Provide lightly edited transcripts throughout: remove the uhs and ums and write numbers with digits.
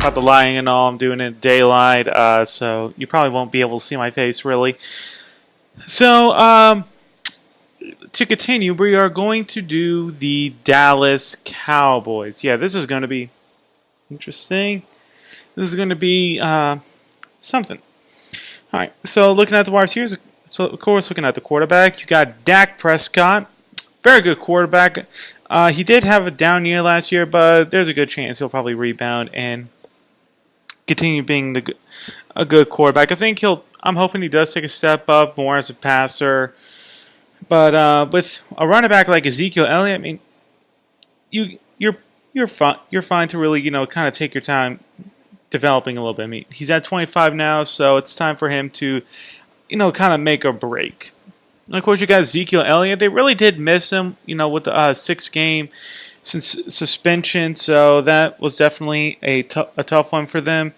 about the lighting and all. I'm doing it in daylight, so you probably won't be able to see my face really. So, to continue, we are going to do the Dallas Cowboys. Yeah, this is going to be interesting. This is going to be something. All right, so looking at the wide receivers, so of course looking at the quarterback, you got Dak Prescott, very good quarterback. He did have a down year last year, but there's a good chance he'll probably rebound and continue being a good quarterback. I'm hoping he does take a step up more as a passer. But with a running back like Ezekiel Elliott, I mean, you're fine to really kind of take your time developing a little bit. I mean, he's at 25 now, so it's time for him to kind of make a break. And of course, you got Ezekiel Elliott. They really did miss him, with the 6-game suspension, so that was definitely a tough one for them.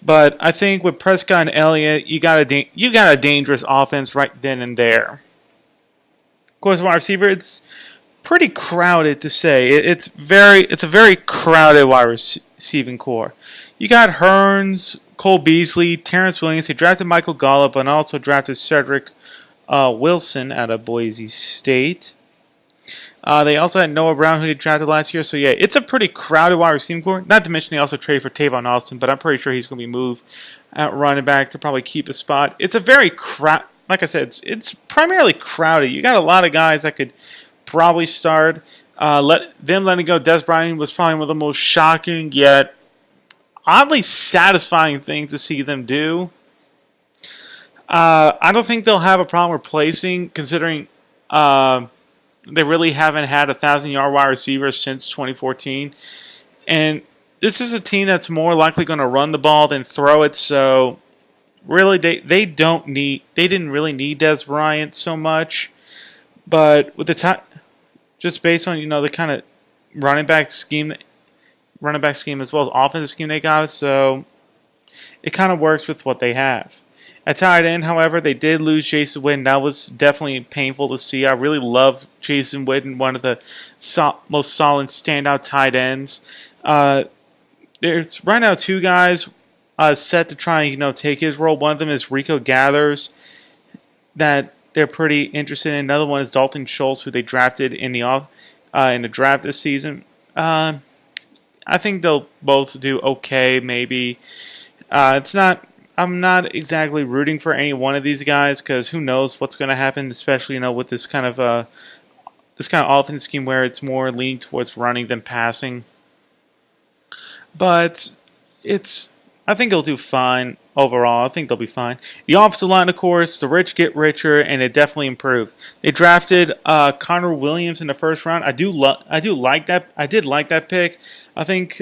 But I think with Prescott and Elliott, you got a dangerous offense right then and there. Of course, wide receiver, it's pretty crowded to say. It's a very crowded wide receiving core. You got Hearns, Cole Beasley, Terrence Williams. They drafted Michael Gallup and also drafted Cedric Wilson out of Boise State. They also had Noah Brown, who they drafted last year. So, yeah, it's a pretty crowded wide receiving core. Not to mention they also traded for Tavon Austin, but I'm pretty sure he's going to be moved at running back to probably keep a spot. It's a very like I said, it's primarily crowded. You got a lot of guys that could probably start. Letting go Des Bryant was probably one of the most shocking yet oddly satisfying things to see them do. I don't think they'll have a problem replacing, considering they really haven't had a 1,000-yard wide receiver since 2014. And this is a team that's more likely going to run the ball than throw it, so really they didn't really need Des Bryant so much. But with the just based on the kind of running back scheme as well as offensive scheme they got, so it kind of works with what they have. At tight end, however, they did lose Jason Witten. That was definitely painful to see. I really love Jason Witten, one of the most solid standout tight ends. There's right now 2 guys set to try and take his role. One of them is Rico Gathers, that they're pretty interested in. Another one is Dalton Schultz, who they drafted in the draft this season. I think they'll both do okay. Maybe I'm not exactly rooting for any one of these guys because who knows what's going to happen, especially with this kind of offense scheme where it's more leaning towards running than passing. But I think they'll do fine overall. I think they'll be fine. The offensive line, of course, the rich get richer, and it definitely improved. They drafted Connor Williams in the first round. I did like that pick. I think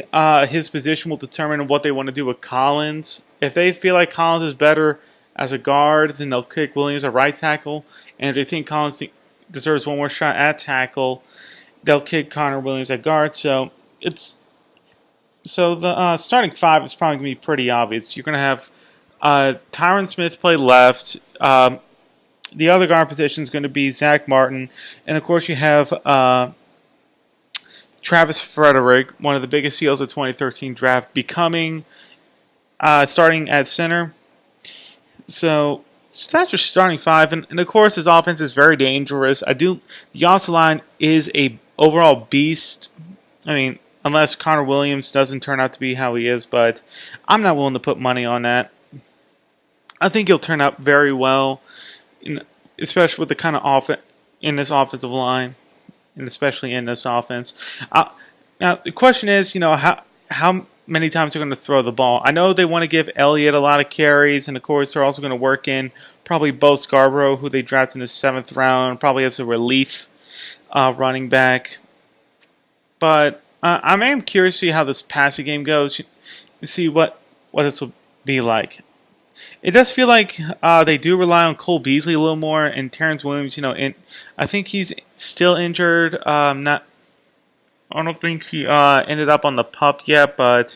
his position will determine what they want to do with Collins. If they feel like Collins is better as a guard, then they'll kick Williams at right tackle. And if they think Collins deserves one more shot at tackle, they'll kick Connor Williams at guard. So the starting 5 is probably going to be pretty obvious. You're going to have Tyron Smith play left. The other guard position is going to be Zach Martin. And, of course, you have Travis Frederick, one of the biggest steals of 2013 draft, starting at center. So that's your starting 5. And, of course, his offense is very dangerous. The offensive line is a overall beast. I mean, unless Connor Williams doesn't turn out to be how he is, but I'm not willing to put money on that. I think he'll turn out very well, especially with the kind of offense in this offensive line, and especially in this offense. Now the question is, how many times they're going to throw the ball. I know they want to give Elliott a lot of carries, and of course they're also going to work in probably Bo Scarborough, who they drafted in the 7th round, probably as a relief running back. But I am curious to see how this passing game goes, to see what this will be like. It does feel like they do rely on Cole Beasley a little more, and Terrence Williams. I think he's still injured. I don't think he ended up on the PUP yet, but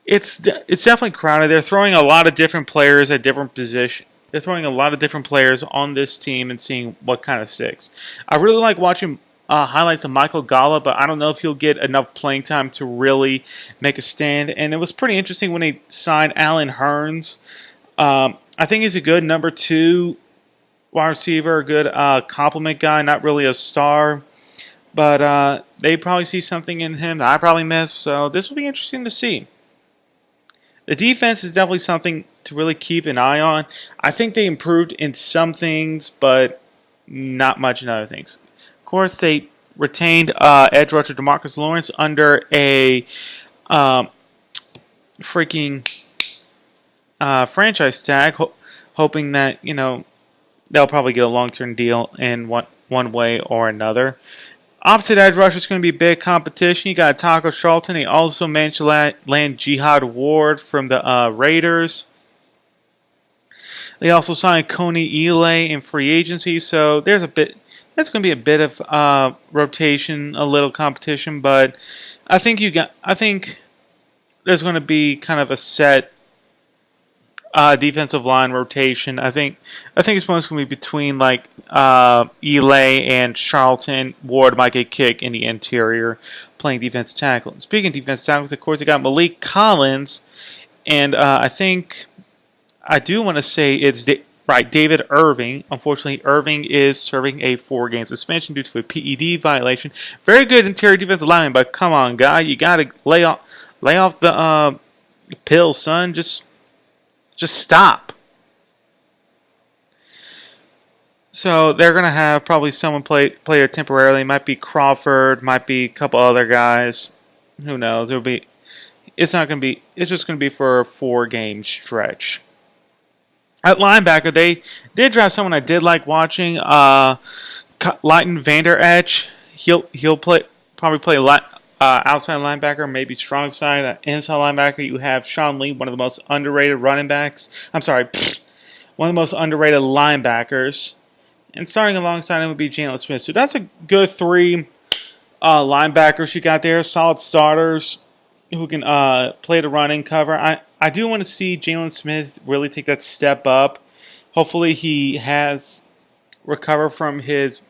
it's definitely crowded. They're throwing a lot of different players at different positions. They're throwing a lot of different players on this team and seeing what kind of sticks. I really like watching highlights of Michael Gala, but I don't know if he'll get enough playing time to really make a stand. And it was pretty interesting when they signed Alan Hearns. I think he's a good number 2 wide receiver, a good compliment guy, not really a star. But they probably see something in him that I probably missed, so this will be interesting to see. The defense is definitely something to really keep an eye on. I think they improved in some things, but not much in other things. Of course, they retained edge rusher DeMarcus Lawrence under a freaking franchise tag, hoping that they'll probably get a long-term deal in one way or another. Opposite edge rusher is going to be big competition. You got Taco Charlton. He also managed to land Jihad Ward from the Raiders. They also signed Coney Ealy in free agency, so there's going to be a bit of rotation, a little competition, but I think there's going to be kind of a set defensive line rotation. I think it's mostly going to be between Ealy and Charlton. Ward might get kicked in the interior, playing defense tackle. And speaking of defense tackles, of course, they got Malik Collins, and I do want to say it's David Irving. Unfortunately, Irving is serving a 4-game suspension due to a PED violation. Very good interior defensive lineman, but come on, guy, you got to lay off the pill, son. Just stop. So they're going to have probably someone play there temporarily. It might be Crawford, might be a couple other guys. Who knows? It's just going to be for a 4-game stretch. At linebacker, they did draft someone I did like watching. Leighton Vander Esch. He'll probably play outside linebacker, maybe strong side. Inside linebacker, you have Sean Lee, one of the most underrated running backs. I'm sorry, one of the most underrated linebackers. And starting alongside him would be Jalen Smith. So that's a good 3 linebackers you got there. Solid starters who can play the run and cover. I do want to see Jalen Smith really take that step up. Hopefully he has recovered from his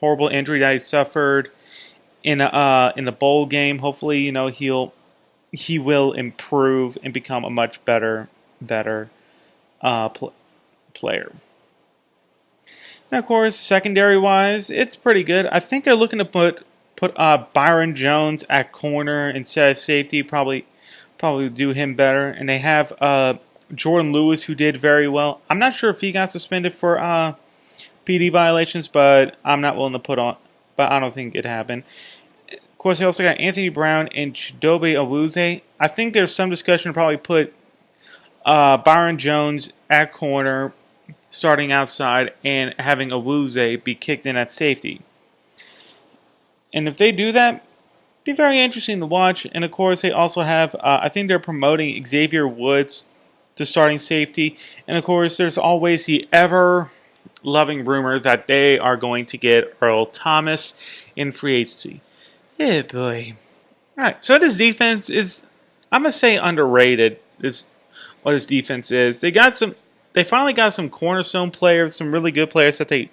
horrible injury that he suffered in the bowl game. Hopefully, he will improve and become a much better player. Now, of course, secondary-wise, it's pretty good. I think they're looking to put Byron Jones at corner instead of safety. Probably do him better. And they have Jordan Lewis, who did very well. I'm not sure if he got suspended for PD violations, but I'm not willing to put on. But I don't think it happened. Of course, they also got Anthony Brown and Chidobe Awuzie. I think there's some discussion to probably put Byron Jones at corner, starting outside, and having Awuzie be kicked in at safety. And if they do that, it'd be very interesting to watch. And of course, they also have, I think they're promoting Xavier Woods to starting safety. And of course, there's always the ever-loving rumor that they are going to get Earl Thomas in free agency. Yeah, boy. All right, so this defense is, I'm going to say underrated, is what this defense is. They finally got some cornerstone players, some really good players that they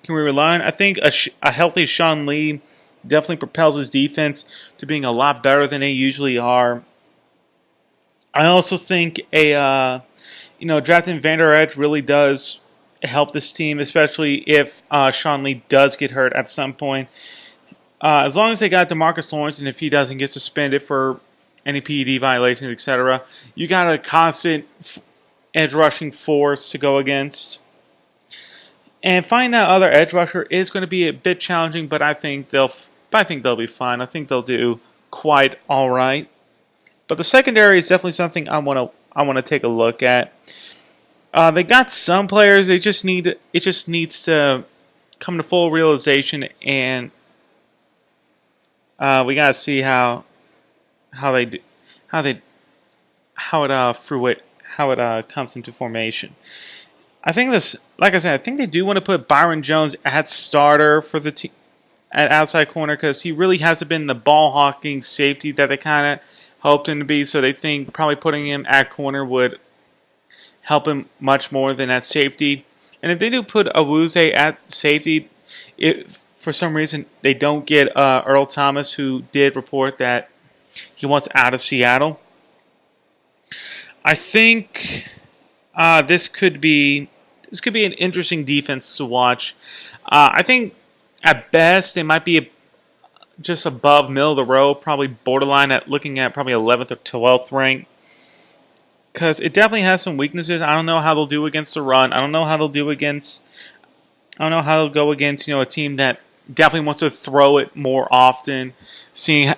can rely on. I think a healthy Sean Lee definitely propels his defense to being a lot better than they usually are. I also think drafting Vander Esch really does help this team, especially if Sean Lee does get hurt at some point. As long as they got DeMarcus Lawrence, and if he doesn't get suspended for any PED violations, etc., you got a constant edge rushing force to go against. And finding that other edge rusher is going to be a bit challenging, but I think they'll be fine. I think they'll do quite all right. But the secondary is definitely something I want to take a look at. They got some players. It just needs to come to full realization, and we got to see how it comes into formation. I think I think they do want to put Byron Jones at starter for the team at outside corner, because he really hasn't been the ball hawking safety that they kind of hoped him to be. So they think probably putting him at corner would help him much more than at safety. And if they do put Awuzie at safety, for some reason they don't get Earl Thomas, who did report that he wants out of Seattle. I think this could be an interesting defense to watch. I think at best they might be just above middle of the road, probably borderline at looking at probably 11th or 12th rank. Because it definitely has some weaknesses. I don't know how they'll do against the run. I don't know how they'll do against. I don't know how they'll go against a team that definitely wants to throw it more often. Seeing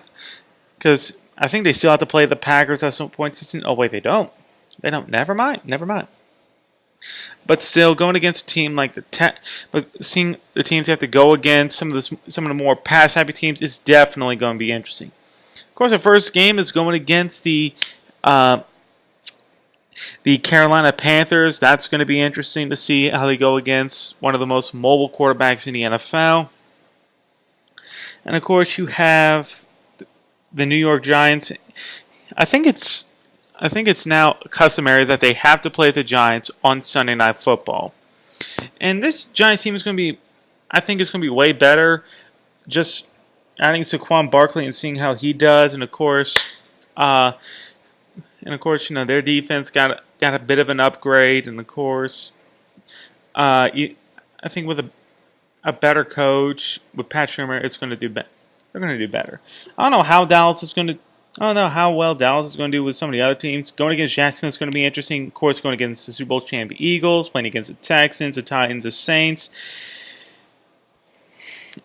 because I think they still have to play the Packers at some point. Oh wait, they don't. They don't. Never mind. Never mind. But still, going against a team like but seeing the teams have to go against some of the more pass-happy teams is definitely going to be interesting. Of course, the first game is going against the Carolina Panthers. That's going to be interesting to see how they go against one of the most mobile quarterbacks in the NFL. And of course, you have the New York Giants. I think it's now customary that they have to play the Giants on Sunday Night Football. And this Giants team is going to be, I think it's going to be way better. Just adding Saquon Barkley and seeing how he does, and of course, their defense got a bit of an upgrade, and of course, I think with a better coach with Pat Shermer, it's going to do better. They're going to do better. I don't know how Dallas is going to. I don't know how well Dallas is going to do with some of the other teams. Going against Jacksonville is going to be interesting. Of course, going against the Super Bowl champion Eagles, playing against the Texans, the Titans, the Saints.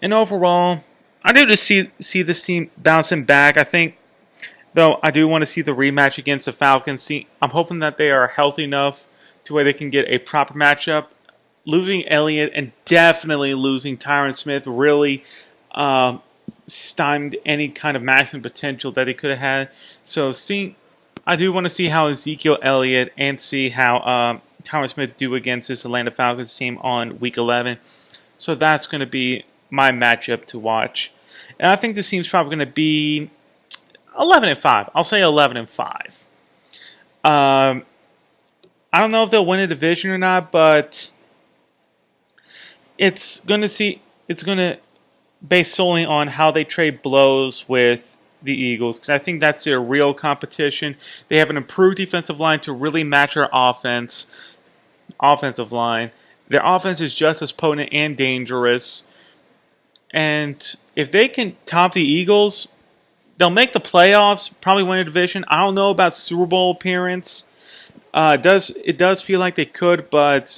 And overall, I do just see this team bouncing back. I think, though, I do want to see the rematch against the Falcons. I'm hoping that they are healthy enough to where they can get a proper matchup. Losing Elliott and definitely losing Tyron Smith really stymied any kind of maximum potential that he could have had. So I do want to see how Ezekiel Elliott and see how Tyron Smith do against this Atlanta Falcons team on Week 11. So that's going to be my matchup to watch. And I think this team's probably going to be 11-5. I'll say 11-5. I don't know if they'll win a division or not, but it's going to based solely on how they trade blows with the Eagles, because I think that's their real competition. They have an improved defensive line to really match their offensive line. Their offense is just as potent and dangerous. And if they can top the Eagles, they'll make the playoffs, probably win a division. I don't know about Super Bowl appearance. It does feel like they could, but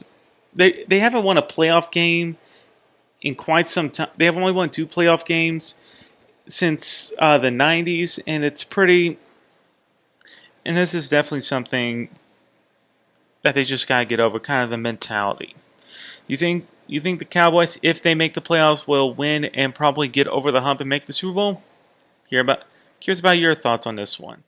they haven't won a playoff game in quite some time. They have only won 2 playoff games since the 90s, and it's pretty. And this is definitely something that they just gotta get over, kind of the mentality. You think the Cowboys, if they make the playoffs, will win and probably get over the hump and make the Super Bowl? Curious about your thoughts on this one.